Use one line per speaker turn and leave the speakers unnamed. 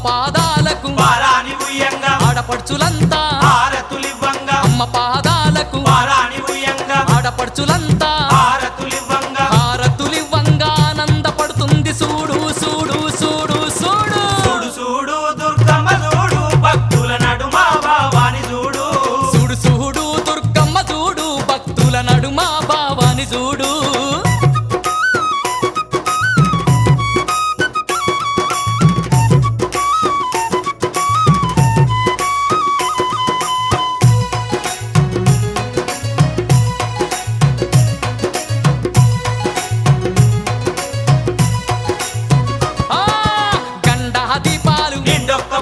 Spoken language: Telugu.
పాదాలకు
పారాని ఉయ్యంగా
ఆడపడుచులంతా
హారతులివ్వంగా
అమ్మ పాదాలకు
పారాని ఉయ్యంగా
ఆడపడుచులంతా
హారతులివ్వంగా
హారతులివ్వంగా ఆనందపడుతుంది చూడు చూడు చూడు చూడు
చూడు చూడు దుర్గమ్మ చూడు భక్తుల నడుమ భావాని చూడు
చూడు చూడు దుర్గమ్మ చూడు భక్తుల నడుమ భావాని చూడు ఆ గండా దీపాలు
నిండొక్క